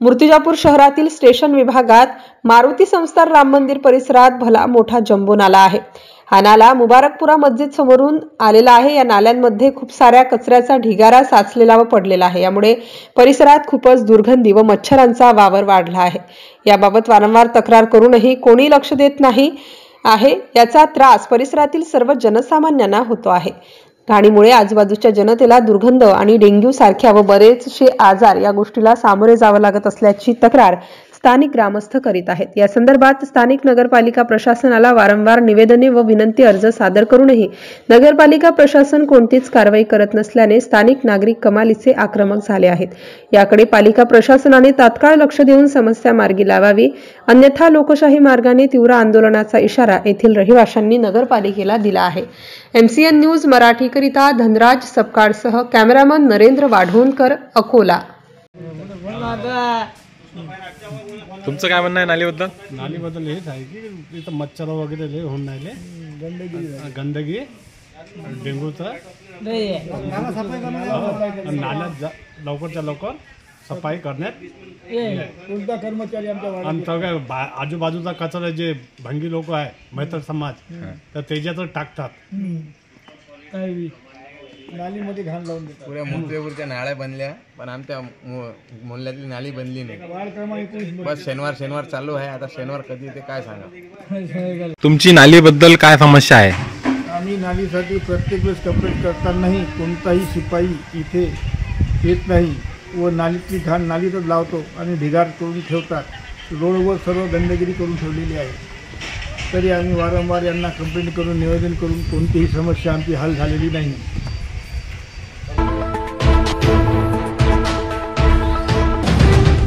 मूर्तिजापूर शहरातील स्टेशन विभागात मारुती संस्थान राम मंदिर परिसरात भला मोठा जंबो नाला आहे। हा नाला मुबारकपुरा मस्जिद समोरून आलेला आहे। या नाल्यांमध्ये खूप साऱ्या कचऱ्याचा ढिगारा साचलेला व पडलेला आहे। यामुळे परिसरात खूपच दुर्गंधी व मच्छरांचा वावर वाढला आहे। याबाबत वारंवार तक्रार करूनही कोणी लक्ष देत नाही आहे। याचा त्रास परिसरातील सर्व जनसामान्यांना होतो आहे। घाणीमुळे आजूबाजूच्या जनतेला दुर्गंध आणि डेंग्यू सारख्या व बरेचसे आजार या गोष्टीला सामोरे जावं लागत असल्याची तक्रार स्थानिक ग्रामस्थ करीत आहेत। या संदर्भात स्थानिक नगरपालिका प्रशासनाला वारंवार निवेदने व विनंती अर्ज सादर करूनही नगरपालिका प्रशासन कोणतीच कारवाई करत नसल्याने स्थानिक नागरिक कमालीचे आक्रमक झाले आहेत। याकडे पालिका प्रशासनाने तात्काळ लक्ष देऊन समस्या मार्गी लावावी, अन्यथा लोकशाही मार्गाने तीव्र आंदोलनाचा इशारा येथील रहिवाशांनी नगरपालिकेला दिला आहे। MCN न्यूज मराठी करिता धनराज सपकाळसह कॅमेरामन नरेंद्र वाढोणकर, अकोला। तुमचं काय म्हणणं आहे नालीबद्दल? नालीबद्दल हेच आहे की इथं मच्छर वगैरे लय होऊन राहिले, गंदगी डेंग्यूचा नाल्यात लवकरच्या लवकर सफाई करण्यात कोणता कर्मचारी आमच्या आणि सगळ्या आजूबाजूचा कचरा जे भंगी लोक आहे मैत्र समाज तर त्याच्यातच टाकतात। नालीमध्ये घाण लावून देतात। पुऱ्या मूर्तिजापूरच्या नाळ्या बनल्या पण आमच्या मोहल्ल्यातली नाली बनली नाही। वार्ड क्रमांक 21 बस शनिवार चालू आहे। आता शनिवार कधी ते काय सांगा। तुमची नालीबद्दल काय समस्या आहे? आम्ही नालीसाठी प्रत्येक वेळेस कंप्लेंट करतानाही कोणताही शिपाई इथे येत नाही व नालीतली घाण नालीतच लावतो आणि ढिगार करून ठेवतात। रोडवर सर्व गंदगिरी करून ठेवलेली आहे। तरी आम्ही वारंवार यांना कंप्लेंट करून निवेदन करून कोणतीही समस्या आमची हल झालेली नाही।